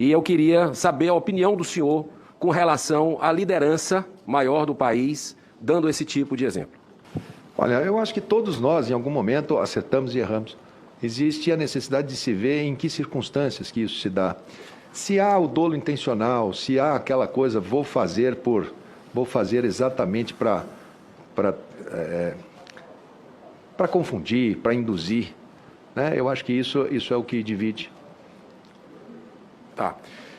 E eu queria saber a opinião do senhor com relação à liderança maior do país, dando esse tipo de exemplo. Olha, eu acho que todos nós, em algum momento, acertamos e erramos. Existe a necessidade de se ver em que circunstâncias que isso se dá. Se há o dolo intencional, se há aquela coisa, vou fazer exatamente para confundir, para induzir, né? Eu acho que isso é o que divide. Tá.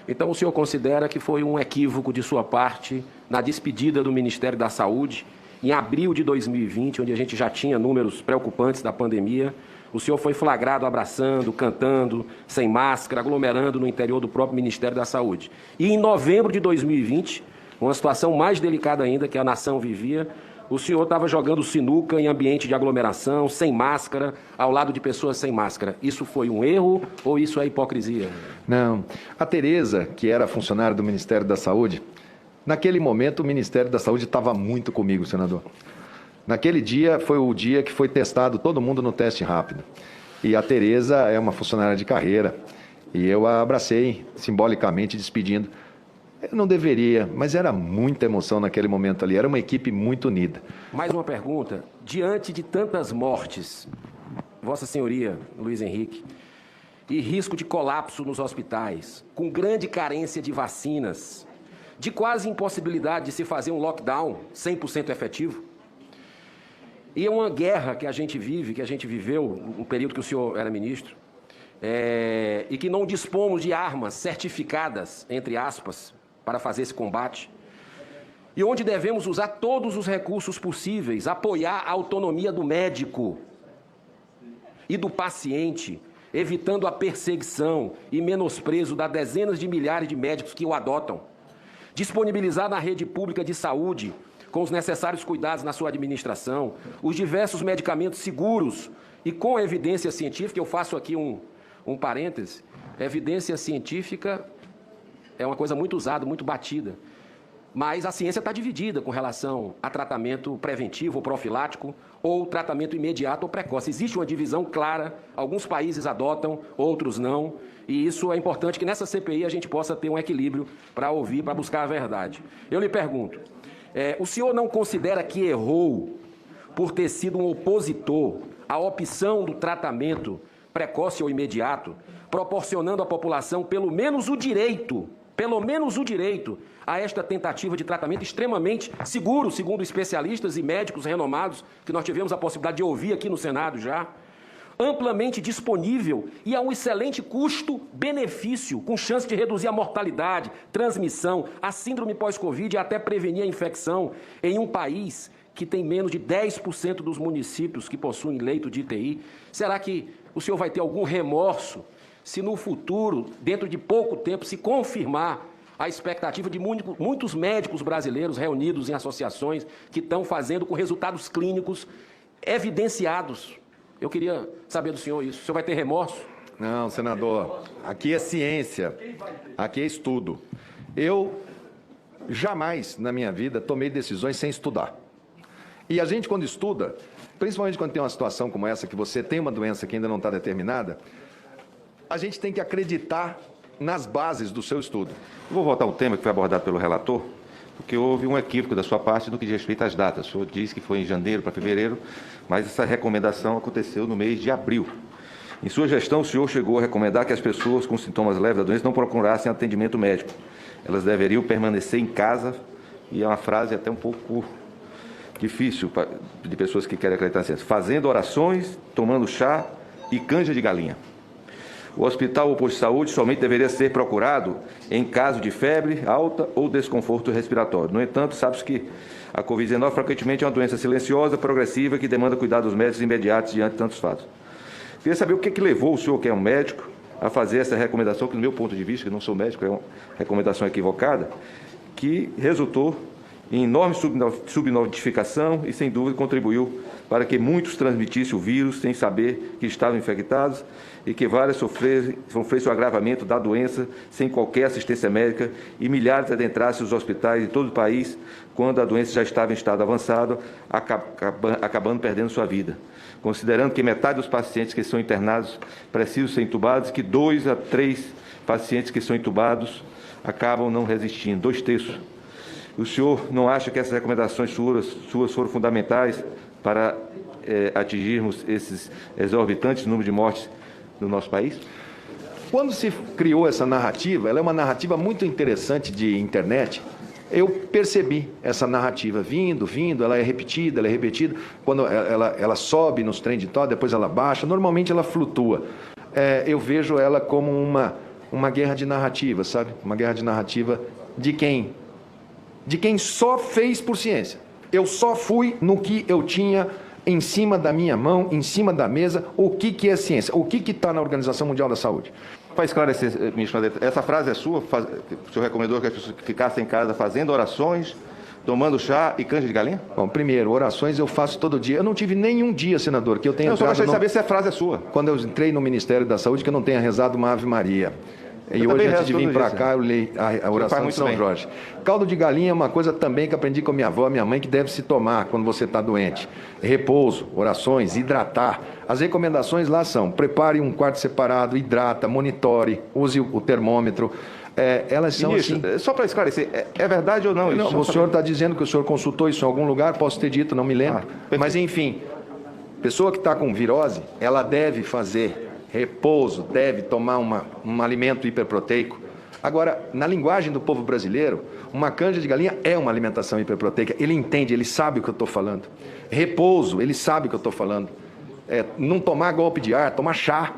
Então o senhor considera que foi um equívoco de sua parte na despedida do Ministério da Saúde, em abril de 2020, onde a gente já tinha números preocupantes da pandemia. O senhor foi flagrado abraçando, cantando, sem máscara, aglomerando no interior do próprio Ministério da Saúde. E em novembro de 2020, uma situação mais delicada ainda que a nação vivia, o senhor estava jogando sinuca em ambiente de aglomeração, sem máscara, ao lado de pessoas sem máscara. Isso foi um erro ou isso é hipocrisia? Não. A Tereza, que era funcionária do Ministério da Saúde, naquele momento o Ministério da Saúde estava muito comigo, senador. Naquele dia foi o dia que foi testado todo mundo no teste rápido. E a Tereza é uma funcionária de carreira. E eu a abracei, simbolicamente, despedindo. Eu não deveria, mas era muita emoção naquele momento ali. Era uma equipe muito unida. Mais uma pergunta. Diante de tantas mortes, Vossa Senhoria, Luiz Henrique, e risco de colapso nos hospitais, com grande carência de vacinas, de quase impossibilidade de se fazer um lockdown 100% efetivo, e é uma guerra que a gente vive, que a gente viveu no período que o senhor era ministro, e que não dispomos de armas certificadas, entre aspas, para fazer esse combate, e onde devemos usar todos os recursos possíveis, apoiar a autonomia do médico e do paciente, evitando a perseguição e menosprezo das dezenas de milhares de médicos que o adotam, disponibilizar na rede pública de saúde, com os necessários cuidados na sua administração, os diversos medicamentos seguros e com evidência científica. Eu faço aqui um parêntese, evidência científica é uma coisa muito usada, muito batida, mas a ciência está dividida com relação a tratamento preventivo ou profilático ou tratamento imediato ou precoce. Existe uma divisão clara, alguns países adotam, outros não, e isso é importante que nessa CPI a gente possa ter um equilíbrio para ouvir, para buscar a verdade. Eu lhe pergunto, o senhor não considera que errou por ter sido um opositor à opção do tratamento precoce ou imediato, proporcionando à população pelo menos o direito a esta tentativa de tratamento extremamente seguro, segundo especialistas e médicos renomados, que nós tivemos a possibilidade de ouvir aqui no Senado já, amplamente disponível e a um excelente custo-benefício, com chance de reduzir a mortalidade, transmissão, a síndrome pós-Covid e até prevenir a infecção em um país que tem menos de 10% dos municípios que possuem leito de UTI. Será que o senhor vai ter algum remorso se no futuro, dentro de pouco tempo, se confirmar a expectativa de muitos médicos brasileiros reunidos em associações que estão fazendo com resultados clínicos evidenciados? Eu queria saber do senhor isso. O senhor vai ter remorso? Não, senador. Aqui é ciência. Aqui é estudo. Eu jamais, na minha vida, tomei decisões sem estudar. E a gente, quando estuda, principalmente quando tem uma situação como essa, que você tem uma doença que ainda não está determinada, a gente tem que acreditar nas bases do seu estudo. Eu vou voltar ao tema que foi abordado pelo relator, porque houve um equívoco da sua parte no que diz respeito às datas. O senhor disse que foi em janeiro para fevereiro, mas essa recomendação aconteceu no mês de abril. Em sua gestão, o senhor chegou a recomendar que as pessoas com sintomas leves da doença não procurassem atendimento médico. Elas deveriam permanecer em casa, e é uma frase até um pouco difícil de pessoas que querem acreditar na ciência, fazendo orações, tomando chá e canja de galinha. O hospital ou posto de saúde somente deveria ser procurado em caso de febre alta ou desconforto respiratório. No entanto, sabe-se que a Covid-19 frequentemente é uma doença silenciosa, progressiva, que demanda cuidados médicos imediatos diante de tantos fatos. Queria saber o que levou o senhor, que é um médico, a fazer essa recomendação, que, do meu ponto de vista, que não sou médico, é uma recomendação equivocada, que resultou em enorme subnotificação e, sem dúvida, contribuiu para que muitos transmitissem o vírus sem saber que estavam infectados e que vários sofressem o agravamento da doença sem qualquer assistência médica e milhares adentrassem os hospitais de todo o país quando a doença já estava em estado avançado, acabando perdendo sua vida. Considerando que metade dos pacientes que são internados precisam ser entubados, que 2 a 3 pacientes que são entubados acabam não resistindo, 2/3. O senhor não acha que essas recomendações suas foram fundamentais para atingirmos esses exorbitantes números de mortes no nosso país? Quando se criou essa narrativa, ela é uma narrativa muito interessante de internet. Eu percebi essa narrativa vindo, ela é repetida. Quando ela sobe nos trend top, depois ela baixa, normalmente ela flutua. Eu vejo ela como uma guerra de narrativa, sabe? Uma guerra de narrativa de quem? De quem só fez por ciência. Eu só fui no que eu tinha em cima da minha mão, em cima da mesa, o que é ciência, o que está na Organização Mundial da Saúde. Para esclarecer, ministro Mandetta, essa frase é sua? O senhor recomendou que as pessoas ficassem em casa fazendo orações, tomando chá e canja de galinha? Bom, primeiro, orações eu faço todo dia. Eu não tive nenhum dia, senador, que eu tenha Eu só entrado gostaria de saber se a frase é sua. Quando eu entrei no Ministério da Saúde, que eu não tenha rezado uma Ave Maria. E hoje, antes de vir para cá, eu li a oração de São Jorge. Caldo de galinha é uma coisa também que aprendi com a minha avó, minha mãe, que deve se tomar quando você está doente. Repouso, orações, hidratar. As recomendações lá são: prepare um quarto separado, hidrata, monitore, use o termômetro. Elas são Ministro, assim... só para esclarecer, é verdade ou não isso? Não, o senhor está dizendo que o senhor consultou isso em algum lugar, posso ter dito, não me lembro. Mas, enfim, pessoa que está com virose, ela deve fazer repouso, deve tomar um alimento hiperproteico. Agora, na linguagem do povo brasileiro, uma canja de galinha é uma alimentação hiperproteica. Ele entende, ele sabe o que eu estou falando. Repouso, ele sabe o que eu estou falando. Não tomar golpe de ar, tomar chá.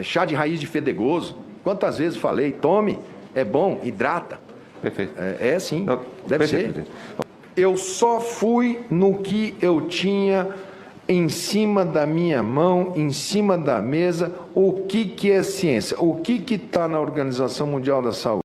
Chá de raiz de fedegoso. Quantas vezes falei, tome, é bom, hidrata. Perfeito. Sim, Não, deve perfeito, ser. Eu só fui no que eu tinha em cima da minha mão, em cima da mesa, o que é ciência, o que está na Organização Mundial da Saúde.